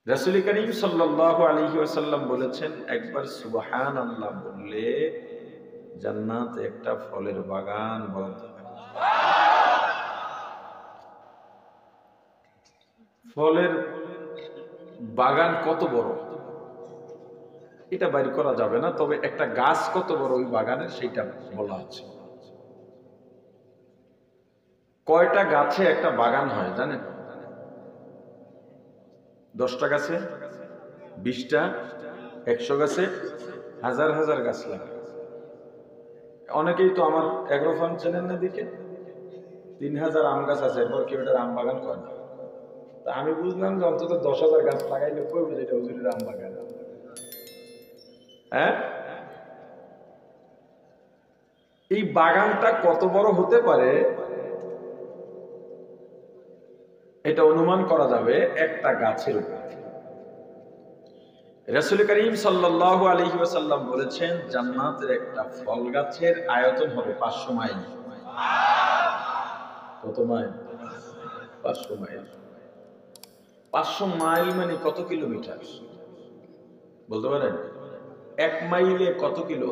রাসূল করিম সাল্লাল্লাহু আলাইহি ওয়াসাল্লাম বলেছেন, একবার সুবহানাল্লাহ বললে জান্নাতে একটা ফলের বাগান বরাদ্দ হয়। ফলের বাগান কত বড় এটা বাইর করা যাবে না, তবে একটা গাছ কত বড় ওই বাগানের সেইটা বলা আছে। কয়টা গাছে একটা বাগান হয় জানেন? 10টা গাছে, 20টা, 100 গাছে, হাজার হাজার গাছ লাগে। অনেকেই তো আমার এগ্রো ফার্ম চেনেন না, দিকে 3000 আম গাছ আছে, এরপর কেউ এটার আম বাগান করে না। তা আমি বুঝলাম যে অন্তত 10,000 গাছ লাগাইলে কইবে যে এটা হুজুরের আম বাগান। হ্যাঁ, এই বাগানটা কত বড় হতে পারে এটা অনুমান করা যাবে একটা গাছের উপর। রাসূল করিম সাল্লাল্লাহু আলাইহি ওয়াসাল্লাম বলেছেন, জান্নাতের একটা ফল গাছের আয়তন হবে 500 মাইল। কত মাইল? 500 মাইল। 500 মাইল মানে কত কিলোমিটার বলতে পারেন? 1 মাইলে কত কিলো?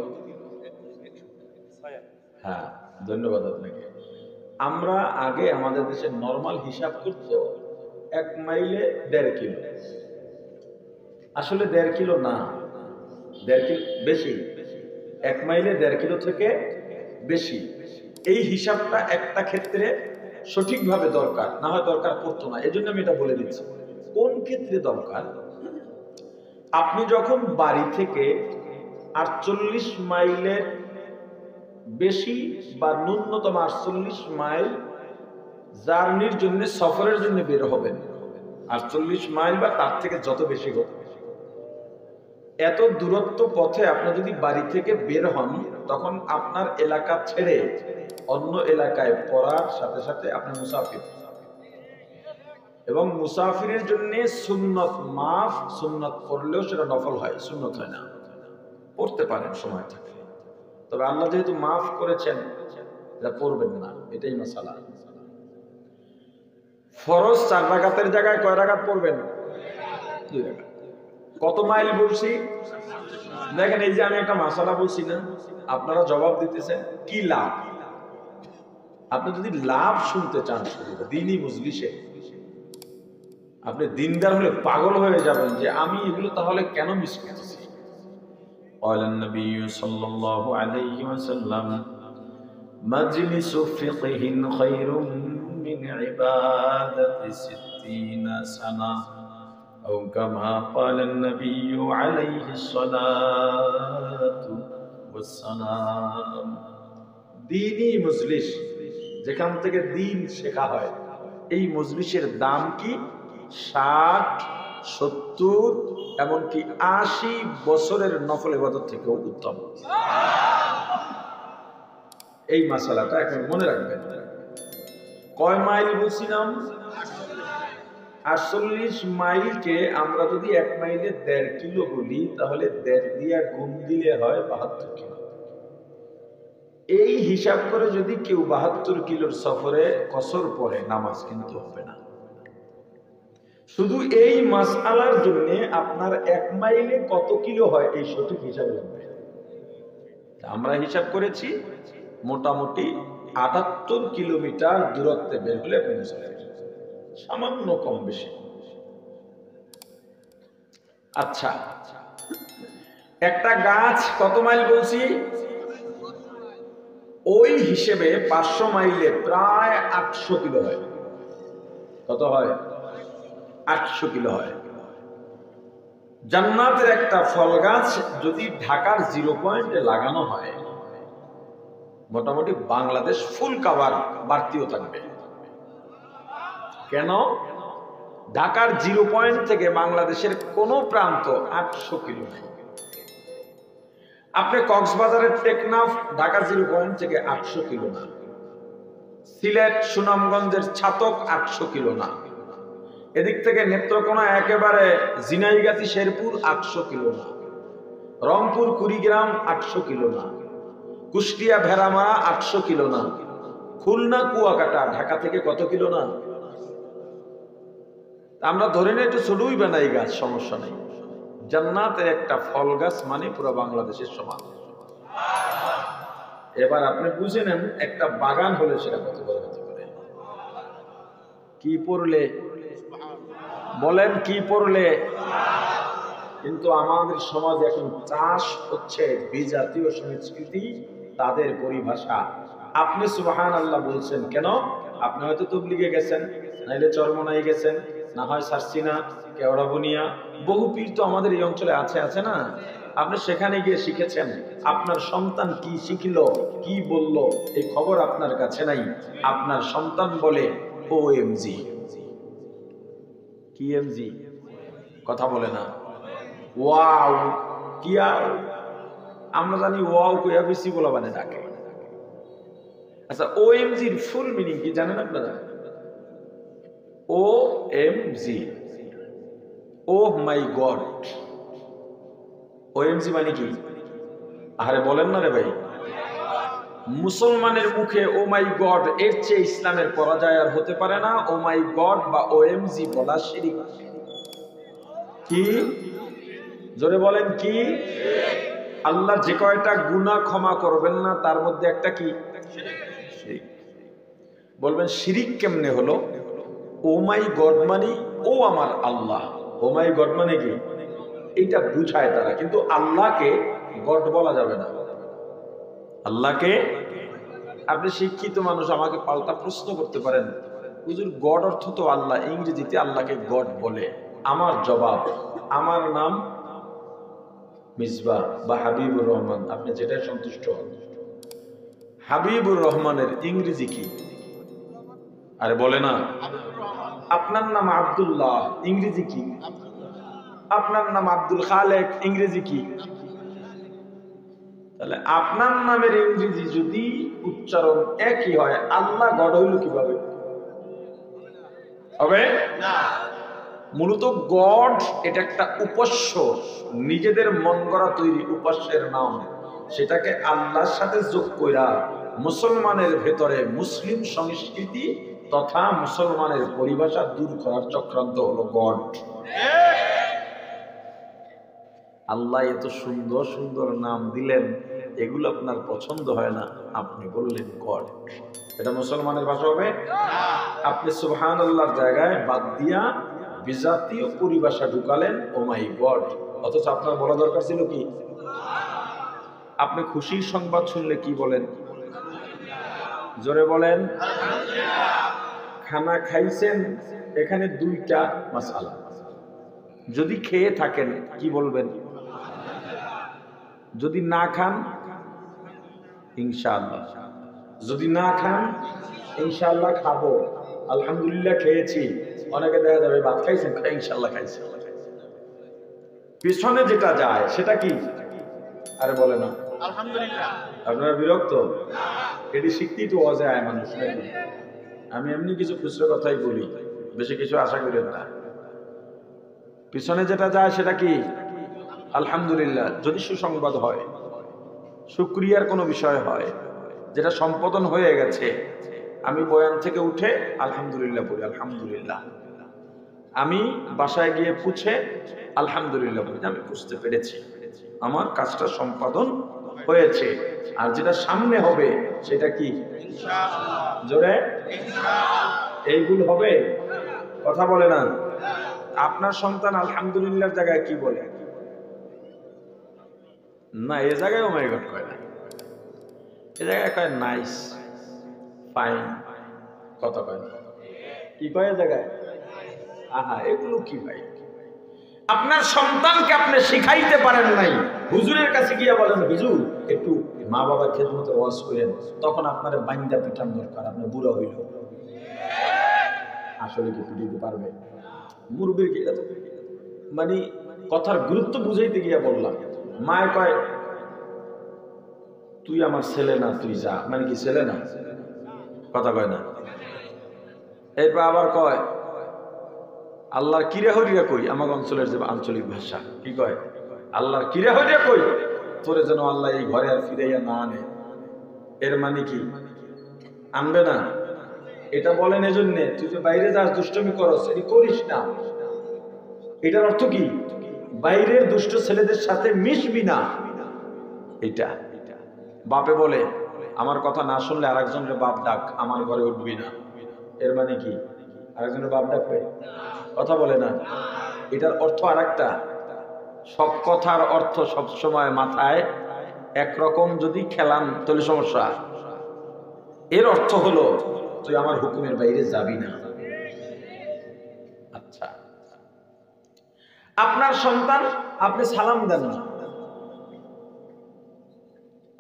হ্যাঁ, ধন্যবাদ আপনাকে। আমরা আগে আমাদের দেশে নরমাল হিসাব করতো 1 মাইলে 1.5 কিলো। আসলে 1.5 কিলো না, 1.5 কিলো বেশি। 1 মাইলে 1.5 কিলো থেকে বেশি। এই হিসাবটা একটা ক্ষেত্রে সঠিকভাবে দরকার, না হয় দরকার পড়তো না। এই জন্য আমি এটা বলে দিচ্ছি কোন ক্ষেত্রে দরকার। আপনি যখন বাড়ি থেকে 48 মাইলের বেশি বা ন্যূনতম 48 মাইল জার্নির জন্য, সফরের জন্য বের হবেন, 48 মাইল বা তার থেকে যত বেশি হোক, এত দূরত্ব পথে আপনি যদি বাড়ি থেকে বের হন, তখন আপনার এলাকা ছেড়ে অন্য এলাকায় পড়ার সাথে সাথে আপনি মুসাফির। এবং মুসাফিরের জন্য সুন্নত মাফ, সুন্নত পড়লেও সেটা নফল হয়, সুন্নত হয় না। পড়তে পারেন সময় থাকে, তবে আল্লাহ যেহেতু মাফ করেছেন এটা পড়বেন না, এটাই মাসালা। ফরজ 4 রাকাতের জায়গায় কয় রাকাত পড়বেন? 2 রাকাত। কত মাইল বলছি দেখেন, এই যে আমি একটা মাসালা বলছি না, আপনারা জবাব দিতেছেন কি লাভ। আপনি যদি লাভ শুনতে চান দ্বীনি মজলিসে, আপনি দিনদার হলে পাগল হয়ে যাবেন যে আমি এগুলো তাহলে কেন মিস করতেছি। قال النبي صلى الله عليه وسلم مجلس فقه خير من عبادة 60 سنة أو كما قال النبي عليه الصلاة والسلام। দ্বীনি মজলিস, যেখান থেকে দ্বীন শেখা হয়, এই মজলিসের দাম কি 60, 70, এমনকি 80 বছরের নফল ইবাদত থেকেও উত্তম। এই মাসালাটা এখন মনে রাখবেন। কয় মাইল বলছিলাম? 48 মাইলকে আমরা যদি 1 মাইলে 1.5 কিলো বলি, তাহলে 1.5 দিয়া গুণ দিলে হয় 72 কিলো। এই হিসাব করে যদি কেউ 72 কিলোর সফরে কসর পড়ে, নামাজ কিন্তু হবে না। শুধু এই মাসআলার জন্য আপনার 1 মাইলে কত কিলো হয় এই সঠিক হিসাব লাগবে। আমরা হিসাব করেছি মোটামুটি 78 কিলোমিটার দূরত্বে বের হলে আপনি মুসাফির, সামান্য কম বেশি। আচ্ছা, একটা গাছ কত মাইল বলছি? ওই হিসেবে 500 মাইলে প্রায় 800 কিলো হয়। কত হয়? 800 কিলো হয়। জান্নাতের একটা ফল গাছ যদি ঢাকার 0 পয়েন্টে লাগানো হয়, মোটামুটি বাংলাদেশ ফুল কাভার, বাড়তিও থাকবে। কেন? ঢাকার 0 পয়েন্ট থেকে বাংলাদেশের কোন প্রান্ত 800 কিলো নেই। আপনি কক্সবাজারের টেকনাফ ঢাকার 0 পয়েন্ট থেকে 800 কিলো না। সিলেট সুনামগঞ্জের ছাতক 800 কিলো না। এদিক থেকে নেত্রকোনা একেবারে ঝিনাইগাতি শেরপুর 800 কিলো না। রংপুর কুড়িগ্রাম 800 কিলো না। কুষ্টিয়া ভেড়ামারা 800 কিলো না। খুলনা কুয়াকাটা ঢাকা থেকে কত কিলো না? আমরা ধরে নিই একটু ছোটই বানাই গাছ, সমস্যা নেই। জান্নাতের একটা ফল গাছ মানে পুরো বাংলাদেশের সমান। এবার আপনি বুঝে নেন একটা বাগান হলে সেটা কত বড় হতে পারে। কি পড়লে বলেন, কি পড়লে? কিন্তু আমাদের সমাজ এখন চাষ হচ্ছে বিজাতীয় সংস্কৃতি, তাদের পরিভাষা। আপনি সুবহানাল্লাহ বলছেন কেন? আপনি হয়তো তবলিগে গেছেন, নাইলে চরমনাই গেছেন, না হয় সারসিনা, কেওড়াবুনিয়া, বহু পীর তো আমাদের এই অঞ্চলে আছে না? আপনি সেখানে গিয়ে শিখেছেন। আপনার সন্তান কি শিখলো, কি বলল, এই খবর আপনার কাছে নাই। আপনার সন্তান বলে ওএমজি। কি এমজি? কথা বলে না। ওয়াও, কিয়াও। আমরা জানি ওয়াও কইয়া বেশি বলা মানে ডাকে। আচ্ছা, ওএমজির ফুল মিনিং কি জানেন আপনারা? ওএমজি, ও মাই গড। ওএমজি মানে কি? আরে বলেন না রে ভাই। মুসলমানের মুখে ও মাই গড এর চেয়ে ইসলামের পরাজয় আর হতে পারে না। ও মাই গড বা ওএমজি বলা শিরক। কি? জোরে বলেন কি? আল্লাহ যে কয়টা গুনাহ ক্ষমা করবেন না তার মধ্যে একটা কি? শিরক। বলবেন শিরক কেমনে হলো? ও মাই গড মানে ও আমার আল্লাহ। ও মাই গড মানে কি? এটা বুঝায় তারা, কিন্তু আল্লাহকে গড বলা যাবে না। আল্লাহকে, আপনি শিক্ষিত মানুষ, আমাকে পাল্টা প্রশ্ন করতে পারেন, হুজুর গড অর্থ তো আল্লাহ, ইংরেজিতে আল্লাহকে গড বলে। আমার জবাব, আমার নাম মিসবাহ বা হাবিবুর রহমান, আপনি যেটাই সন্তুষ্ট হন। হাবিবুর রহমানের ইংরেজি কি? আরে বলে না। আপনার নাম আব্দুল্লাহ, ইংরেজি কি? আপনার নাম আব্দুল খালেক, ইংরেজি কি? তাহলে আপনার নামের ইংরেজি যদি উচ্চারণ একই হয়, আল্লাহ গড হইল কিভাবে? হবে না। মূলত গড এটা একটা উপাস্য, নিজেদের মন গড়া তৈরি উপাস্যের নাম। সেটাকে আল্লাহর সাথে যোগ কইরা মুসলমানের ভেতরে মুসলিম সংস্কৃতি তথা মুসলমানের পরিভাষা দূর করার চক্রান্ত হলো গড। আল্লাহ এত সুন্দর সুন্দর নাম দিলেন, এগুলো আপনার পছন্দ হয় না, আপনি বললেন গড। এটা মুসলমানের ভাষা হবে? আপনি সুবহানাল্লাহর জায়গায় বাদ দিয়া বিজাতীয় পরিভাষা ঢুকালেন, ও মাই গড। অথচ আপনার বলা দরকার ছিল কি? আপনি খুশির সংবাদ শুনলে কি বলেন? জোরে বলেন। খানা খাইছেন, এখানে দুইটা মাসালা। যদি খেয়ে থাকেন কি বলবেন? যদি না খান ইনশাআল্লাহ। যদি না খান ইনশাআল্লাহ খাবো, আলহামদুলিল্লাহ খেয়েছি। অনেকে দেখা যাবে ভাত খাইছেন, ইনশাআল্লাহ খাইছে। পিছনে যেটা যায় সেটা কি? আরে বলে না আলহামদুলিল্লাহ। আপনারা বিরক্ত? এটি শিখতেই তো অজায় মানুষ নাকি? আমি এমনি কিছু খুচরো কথাই বলি, বেশি কিছু আশা করেন না। পিছনে যেটা যায় সেটা কি? আলহামদুলিল্লাহ। যদি সুসংবাদ হয়, শুকরিয়ার কোনো বিষয় হয়, যেটা সম্পাদন হয়ে গেছে, আমি বয়ান থেকে উঠে আলহামদুলিল্লাহ বলি, আলহামদুলিল্লাহ। আমি বাসায় গিয়ে পুছে আলহামদুলিল্লাহ বলি, আমি বুঝতে পেরেছি আমার কাজটা সম্পাদন হয়েছে। আর যেটা সামনে হবে সেটা কি? জোরে এইগুলো হবে। কথা বলে না। আপনার সন্তান আলহামদুলিল্লাহর জায়গায় কি বলে? না, এ জায়গায় ও মাই গড কয় না, এ জায়গায় কয় নাইস, ফাইন। কথা কয় না, কি কয় জায়গায়? আহা, এগুলো কি ভাই? আপনার সন্তানকে আপনি শিখাইতে পারেন নাই, হুজুরের কাছে গিয়ে বলেন হুজুর একটু মা বাবার খেদমতে ওয়াজ করেন, তখন আপনার বাইন্দা পিটান দরকার, আপনি বুড়া হইল। আসলে কি পিটাইতে পারবে? মুরব্বীর কি মানে কথার গুরুত্ব বুঝাইতে গিয়া বললাম। মায় কয় তুই আমার ছেলে না, তুই যা, মানে কি ছেলে না? কথা কয় না। এরপর আবার কয় আল্লাহর কিরা হরিয়া কই, আমার অঞ্চলের যে আঞ্চলিক ভাষা, কি কয়? আল্লাহর কিরা হরিয়া কই, তোরে যেন আল্লাহ এই ঘরে আর ফিরাইয়া না আনে। এর মানে কি? আনবে না? এটা বলেন এজন্য, তুই যে বাইরে যাস দুষ্টমি করস, এটি করিস না। এটার অর্থ কি? বাইরের দুষ্ট ছেলেদের সাথে মিশবি না। এটা বাপে বলে আমার কথা না শুনলে আরেকজনের বাপ ডাক, আমার ঘরে উঠবি না। এর মানে কি? আরেকজনের বাপ ডাকবে? কথা বলে না। এটার অর্থ আর একটা। সব কথার অর্থ সবসময় মাথায় একরকম যদি খেলান তাহলে সমস্যা। এর অর্থ হলো তুই আমার হুকুমের বাইরে যাবি না। আচ্ছা, আপনার সন্তান, আপনি সালাম দেন না,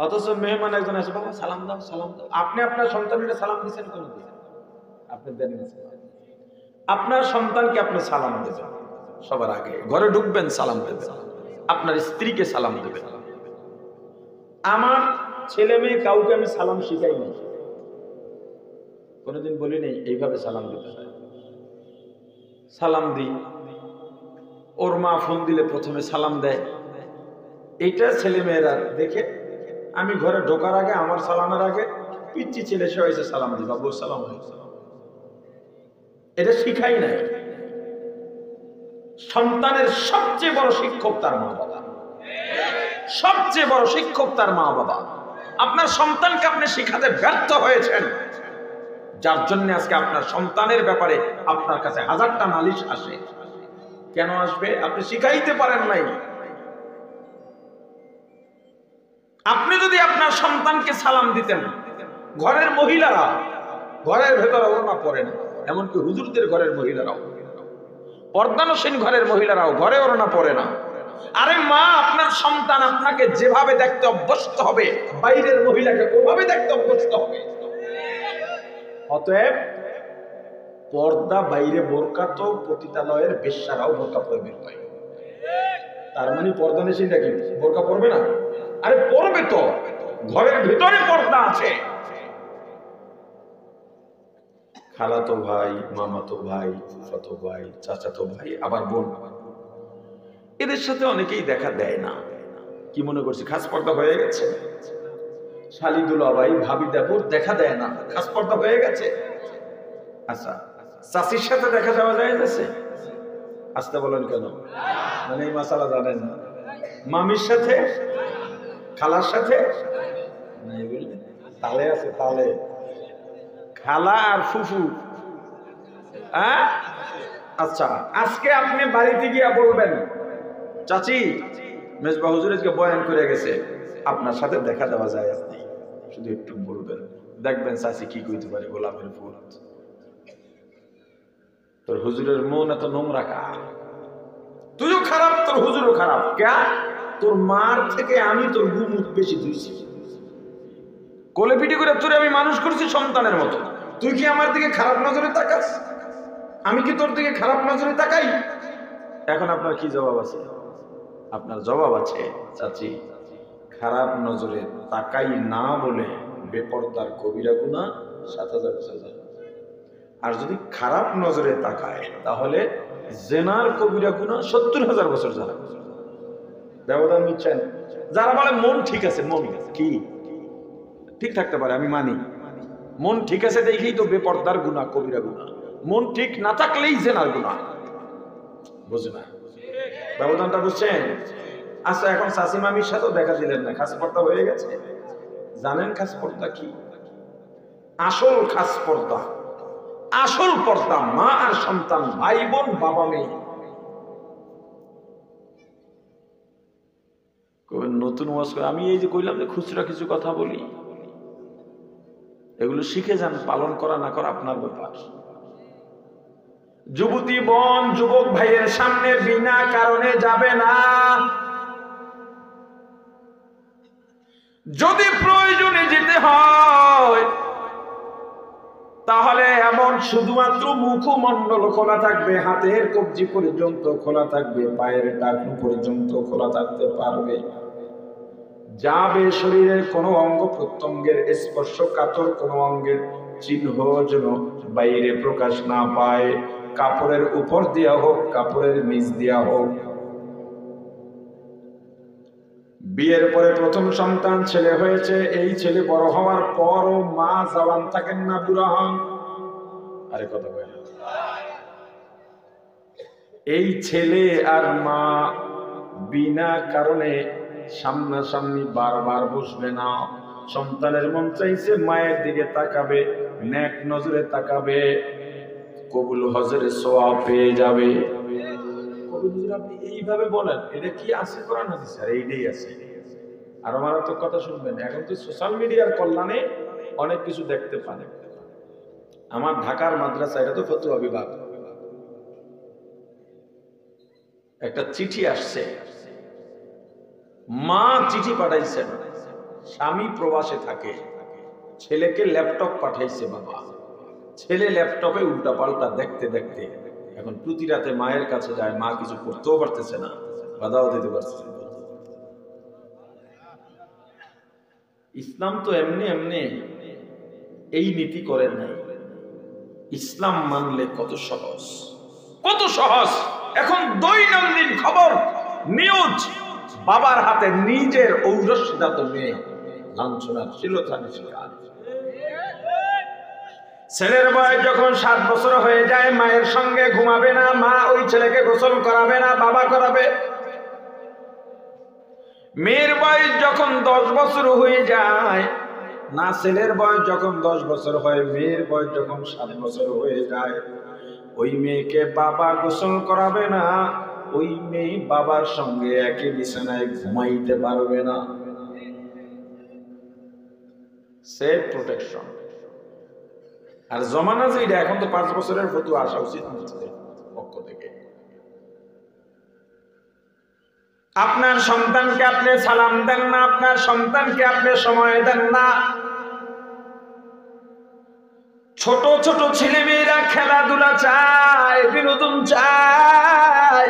অথচ মেহমান একজন আসে, বাবা সালাম দাও সালাম দাও। আপনি আপনার সন্তানকে সালাম দিচ্ছেন কোনদিন? আপনি দেন না। আপনার সন্তানকে আপনি সালাম দেবেন, সবার আগে ঘরে ঢুকবেন সালাম দেবেন, আপনার স্ত্রীকে সালাম দেবেন। আমার ছেলে মেয়ে কাউকে আমি সালাম শিখাই না, কোনোদিন বলি নেই এইভাবে সালাম দিতে হয়। সালাম দিই, ওর মা ফোন দিলে প্রথমে সালাম দেয়। এইটা ছেলে মেয়েরা দেখে, আমি ঘরে ঢোকার আগে, আমার সালামের আগে পিচ্ছি ছেলে সে হয়েছে সালাম দিই, বাবু সালাম হয়েছে। এটা শিখাই নাই। সন্তানের সবচেয়ে বড় শিক্ষক তার মা বাবা, সবচেয়ে বড় শিক্ষক তার মা বাবা। আপনার সন্তানকে আপনি শিখাতে ব্যর্থ হয়েছেন, যার জন্য আজকে আপনার সন্তানের ব্যাপারে আপনার কাছে হাজারটা নালিশ আসে। কেন আসবে? আপনি শিখাইতে পারেন নাই। আপনি যদি আপনার সন্তানকে সালাম দিতেন, ঘরের মহিলারা ঘরের ভেতরে ওড়না পরে না, এমনকি হুজুরদের ঘরের মহিলারাও, পর্দানসীন ঘরের মহিলারাও ঘরে ওড়না পরে না। আরে মা, আপনার সন্তান আপনাকে যেভাবে দেখতে অভ্যস্ত হবে, বাইরের মহিলাকে ওভাবে দেখতে অভ্যস্ত হবে। অতএব পর্দা বাইরে, বোরকা তো পতিতালয়ের বেশ্যারাও বোরকা পরে বের হয়। তার মানে পর্দানসীনটা কি বোরকা পরবে না? আরে পরবে তো, ঘরের ভিতরে পর্দা আছে। খালাতো ভাই, মামাতো ভাই, ফুফাতো ভাই, চাচাতো ভাই, আবার বোন, এদের সাথে অনেকেই দেখা দেয় না। কি মনে করছি খাস পর্দা হয়ে গেছে? শালি দুলাভাই, ভাবি দেবর দেখা দেয় না, খাস পর্দা হয়ে গেছে। আচ্ছা, চাচির সাথে দেখা যাওয়া যায় গেছে? আসতে বলেন কেন? মানে এই মাসালা জানেন না। মামির সাথে, খালার সাথে নাই বললেন? তালে আছে, তালে খালা আর ফুফু। আচ্ছা, আজকে আপনি বাড়িতে গিয়া বলবেন, চাচি মেজবা হুজুর আজকে বয়ান করে গেছে, আপনার সাথে দেখা দেওয়া যায়? আপনি শুধু একটু বলবেন, দেখবেন চাচি কি কইতে পারে। গোলাপের ফুল, তোর হুজুরের মন এত নোংরা কা? তুইও খারাপ, তোর হুজুরও খারাপ। কে? তোর মার থেকে আমি তোর গুমুখ বেশি ধুইছি, কোলে পিটি করে তোরে আমি মানুষ করছি সন্তানের মতো। তুই কি আমার দিকে খারাপ নজরে তাকাস? আমি কি তোর দিকে খারাপ নজরে তাকাই? এখন আপনার কি জবাব আছে? আপনার জবাব আছে, চাচি খারাপ নজরে তাকাই না বলে বেপরদার কবিরা গুনাহ ৭,০০০ সাজা। আর যদি খারাপ নজরে তাকায় তাহলে জেনার কবিরা গুনাহ ৭০,০০০ বছর যারা। ব্যবধান নিচ্ছেন? যারা বলে মন ঠিক আছে, মন কি ঠিক থাকতে পারে, আমি মানি। মন ঠিক আছে দেখেই তো বেপরদার গুনাহ, কবিরা গুনাহ। মন ঠিক না থাকলেই জেনার গুনাহ। বুঝে না? ব্যবধানটা বুঝছেন? আচ্ছা, এখন চাচি মামির সাথেও দেখা দিলেন না, খাস পর্দা হয়ে গেছে। জানেন খাস পর্দা কি? আসল খাস পর্দা, আসল পর্দা মা আর সন্তান, ভাই বোন, বাবা মেয়ে। নতুন ওয়াজ করে আমি এই যে কইলাম যে খুচরা কিছু কথা বলি, এগুলো শিখে যান। পালন করা না করা আপনার ব্যাপার। যুবতী বোন, যুবক ভাইয়ের সামনে বিনা কারণে যাবে না। যদি প্রয়োজনে যেতে হয় তাহলে এমন শুধুমাত্র মুখমণ্ডল খোলা থাকবে, হাতের কবজি পর্যন্ত খোলা থাকবে, পায়ের টাকনু পর্যন্ত খোলা থাকতে পারবে। যাবে শরীরের কোনো অঙ্গ প্রত্যঙ্গের স্পর্শ কাতর কোনো অঙ্গের চিহ্ন যেন বাইরে প্রকাশ না পায়, কাপড়ের উপর দেয়া হোক, কাপড়ের নিচ দেয়া হোক। বিয়ের পরে প্রথম সন্তান ছেলে হয়েছে, এই ছেলে বড় হওয়ার পরও মা জওয়ান থাকেন না, বুড়া হন। আরে কথা বলে না। এই ছেলে আর মা বিনা কারণে সামনাসামনি বারবার বসবে না। সন্তানের মন চাইছে মায়ের দিকে তাকাবে, নেক নজরে তাকাবে, কবুল হজরে সওয়াব পেয়ে যাবে। কবুল হুজুর আপনি এইভাবে বলেন, এটা কি আছে কোরআন হাদিসে? আর এইটাই আছে। আর মারাত্মক কথা শুনবেন, এখন তো সোশ্যাল মিডিয়ার কল্যাণে অনেক কিছু দেখতে পান। আমার ঢাকার মাদ্রাসা, এটা তো ফতোয়া বিভাগ, একটা চিঠি আসছে, মা চিঠি পাঠাইছেন, স্বামী প্রবাসে থাকে, ছেলেকে ল্যাপটপ পাঠাইছে বাবা, ছেলে ল্যাপটপে উল্টা পাল্টা দেখতে দেখতে এখন প্রতি রাতে মায়ের কাছে যায়, মা কিছু করতেও পারতেছে না, বাধাও দিতে পারছে না। ইসলাম তো এমনি এমনি এই নীতি করেন নাই। ইসলাম মানলে কত সহজ, কত সহজ। এখন দৈনন্দিন খবর, নিউজ, বাবার হাতে নিজের ঔরসজাত মেয়ে লাঞ্ছনার শিলতানি শিকার। ছেলের বয়স যখন 7 বছর হয়ে যায়, মায়ের সঙ্গে ঘুমাবে না, মা ওই ছেলেকে গোসল করাবে না, বাবা করাবে। মেয়ের বয়স যখন 10 বছর হয়ে যায়, না ছেলের বয়স যখন 10 বছর হয়, মেয়ের বয়স যখন 7 বছর হয়ে যায়, ওই মেয়েকে বাবা গোসল করাবে না, ওই মেয়ে বাবার সঙ্গে একই বিছানায় ঘুমাইতে পারবে না। Safe protection. আর জমানা যে এটা, এখন তো 5 বছরের ফতোয়া আসা উচিত পক্ষ থেকে। আপনার সন্তানকে আপনি সালাম দেন না, আপনার সন্তানকে আপনি সময় দেন না। ছোট ছোট ছেলে মেয়েরা খেলাধুলা চায়, বিনোদন চায়।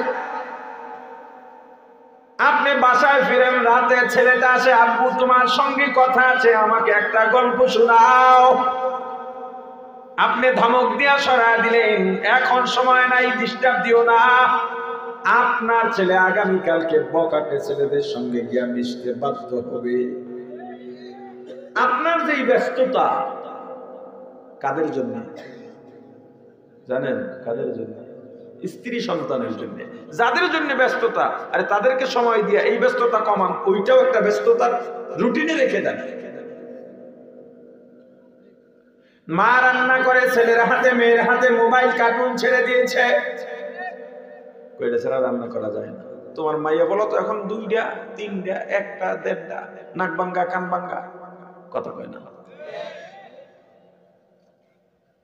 আপনি বাসায় ফিরেন রাতে, ছেলেটা আসে, আব্বু তোমার সঙ্গে কথা আছে, আমাকে একটা গল্প শোনাও। আপনি ধমক দিয়া সরায় দিলেন, এখন সময় নাই, ডিস্টার্ব দিও না। আপনার ছেলে আগামীকালকে বকাটে ছেলেদের সঙ্গে গিয়া মিশতে বাধ্য হবে। আপনার যে ব্যস্ততা কাদের জন্য জানেন? কাদের জন্য? স্ত্রী সন্তানের জন্য। যাদের জন্য ব্যস্ততা, আরে তাদেরকে সময় দিয়া এই ব্যস্ততা কমান, ওইটাও একটা ব্যস্ততার রুটিনে রেখে দেন। মা রান্না করে, ছেলের হাতে মেয়ের হাতে মোবাইল কার্টুন ছেড়ে দিয়েছে, কইটা ছাড়া রান্না করা যায় না। তোমার মাইয়া বলো তো এখন 2টা 3টা 1টা 1.5টা, নাক ভাঙ্গা কান ভাঙ্গা, কথা কয় না।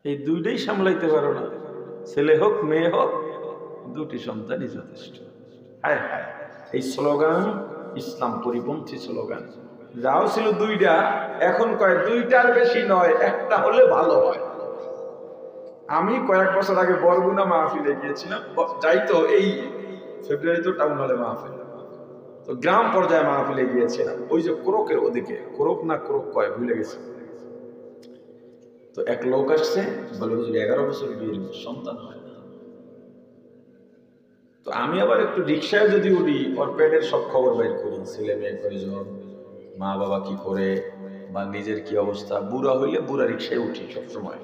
এই 2টাই সামলাইতে পারো না, ছেলে হোক মেয়ে হোক, 2টি সন্তানই যথেষ্ট। হায় হায়, এই স্লোগান ইসলাম পরিপন্থী স্লোগান। যাও ছিল 2টা, এখন কয় 2টার বেশি নয়, একটা হলে ভালো হয়। আমি কয়েক বছর আগে বরগুনা মাহফিলে গিয়েছিলাম, যাই তো এই ফেব্রুয়ারি তো টাউন হলে মাহফিল, তো গ্রাম পর্যায়ে মাহফিলে গিয়েছিলাম, ওই যে কোরকের ওদিকে, কোরক না কোরক কয় ভুলে গেছি। তো এক লোক আসছে, বলে হুজুর 11 বছর বিয়ের সন্তান হয় না। তো আমি আবার একটু রিক্সায় যদি উঠি, ওর পেটের সব খবর বাইর করি, ছেলে মেয়ে কয়জন, মা বাবা কি করে, বা নিজের কি অবস্থা। বুড়া হইলে বুড়া রিক্সায় উঠি সবসময়।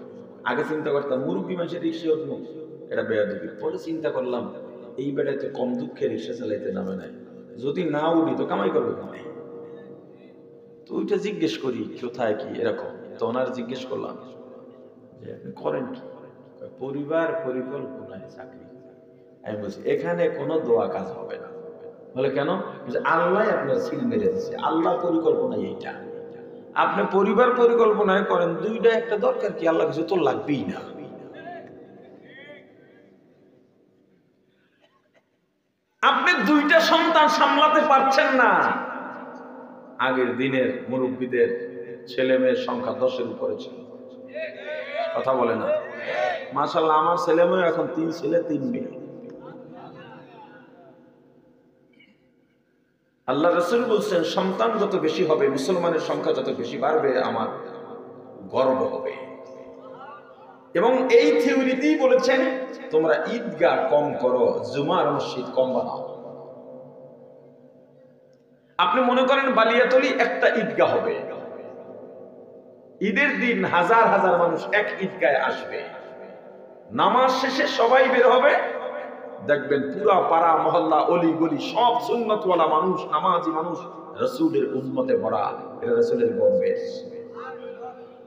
আগে চিন্তা করতাম মুরব্বী মানুষের রিক্সায় উঠবো, এটা বেয়াদবি। পরে চিন্তা করলাম এই বেড়ায় তো কম দুঃখে রিক্সা চালাইতে নামে নাই, যদি না উঠি তো কামাই করবে কামাই। তো ওইটা জিজ্ঞেস করি কোথায় কি এরকম। তো ওনার জিজ্ঞেস করলাম যে আপনি করেন কি? পরিবার পরিকল্পনায় চাকরি। আমি বলছি এখানে কোনো দোয়া কাজ হবে না। বলে কেন? আল্লাহ আপনার সিল মেরে দিচ্ছে, আল্লাহ পরিকল্পনায় এইটা। আপনি পরিবার পরিকল্পনায় করেন, 2টা একটা দরকার কি, আল্লাহ কিছু তো লাগবেই না। আপনি 2টা সন্তান সামলাতে পারছেন না। আগের দিনের মুরব্বীদের ছেলে মেয়ের সংখ্যা 10-এর উপরে ছিল, কথা বলে না। মাশাআল্লাহ, আমার ছেলে মেয়ে এখন 3 ছেলে 3 মেয়ে। আল্লাহ রাসূল বলছেন সন্তান যত বেশি হবে, মুসলমানের সংখ্যা যত বেশি বাড়বে, আমার গর্ব হবে। এবং এই থিওরিতেই বলেছেন তোমরা ঈদগাহ কম করো, জুমার মসজিদ কম বানাও। আপনি মনে করেন বালিয়াতলি একটা ঈদগাহ হবে, ঈদের দিন হাজার হাজার মানুষ এক ঈদগাহে আসবে, নামাজ শেষে সবাই বের হবে, দেখবেন পুরা পাড়া মহল্লা অলি গলি সব সুন্নতওয়ালা মানুষ, নামাজি মানুষ, রাসূলের উম্মতে ভরা। এটা রাসূলের গর্বের।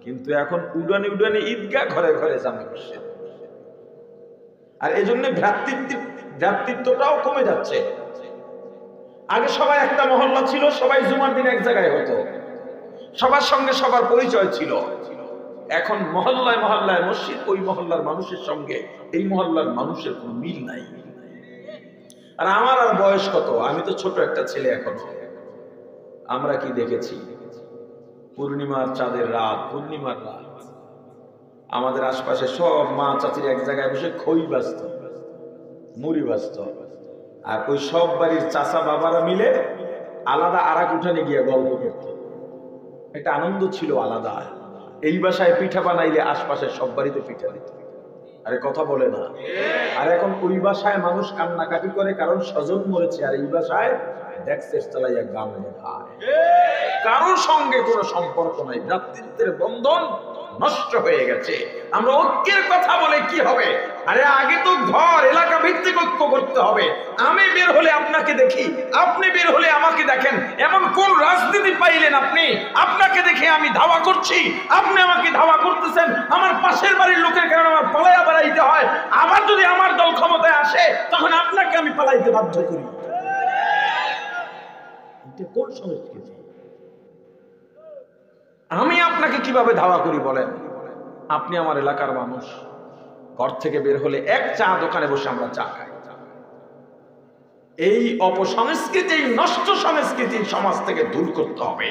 কিন্তু এখন উডানি উডানি ঈদগাহ ঘরে ঘরে জামে মসজিদ। আর এই জন্য ভ্রাতৃত্বটাও কমে যাচ্ছে। আগে সবাই একটা মহল্লা ছিল, সবাই জুমার দিন এক জায়গায় হতো, সবার সঙ্গে সবার পরিচয় ছিল। এখন মহল্লায় মহল্লায় মসজিদ, ওই মহল্লার মানুষের সঙ্গে এই মহল্লার মানুষের কোনো মিল নাই। আর আমার আর বয়স কত, আমি তো ছোট একটা ছেলে এখনো। আমরা কি দেখেছি পূর্ণিমার চাঁদের রাত, পূর্ণিমার রাত আমাদের আশপাশে সব মা চাচির এক জায়গায় বসে খই বাজত, মুড়ি বাজত, আর ওই সব বাড়ির চাচা বাবারা মিলে আলাদা আরাক উঠানে গিয়ে গল্প করত। একটা আনন্দ ছিল আলাদা। এই বাসায় পিঠা বানাইলে আশপাশের সব বাড়িতে পিঠা দিত। আরে কথা বলে না। আর এখন ওই বাসায় মানুষ কান্নাকাটি করে কারণ স্বজন মরেছে, আর এই বাসায় ডেক্সের চালাইয়া গান গায়। কারোর সঙ্গে কোনো সম্পর্ক নাই, ভ্রাতৃত্বের বন্ধন নষ্ট হয়ে গেছে। আমরা ঐক্যের কথা বলে কি হবে? আরে আগে তো ঘর এলাকা ভিত্তিক ঐক্য করতে হবে। আমি বের হলে আপনাকে দেখি, আপনি বের হলে আমাকে দেখেন। এমন কোন রাজনীতি পাইলেন আপনি? আপনাকে দেখে আমি ধাওয়া করছি, আপনি আমাকে ধাওয়া করতেছেন। আমার পাশের বাড়ির লোকের কারণে আমার পালাইয়া বেড়াইতে হয়। আবার যদি আমার দল ক্ষমতায় আসে তখন আপনাকে আমি পালাইতে বাধ্য করি। এটা কোন সংস্কৃতি? আমি আপনাকে কিভাবে ধাওয়া করি বলেন? আপনি আমার এলাকার মানুষ, ঘর থেকে বের হলে এক চা দোকানে বসে আমরা চা খাই। এই অপসংস্কৃতি, নষ্ট সংস্কৃতি সমাজ থেকে দূর করতে হবে।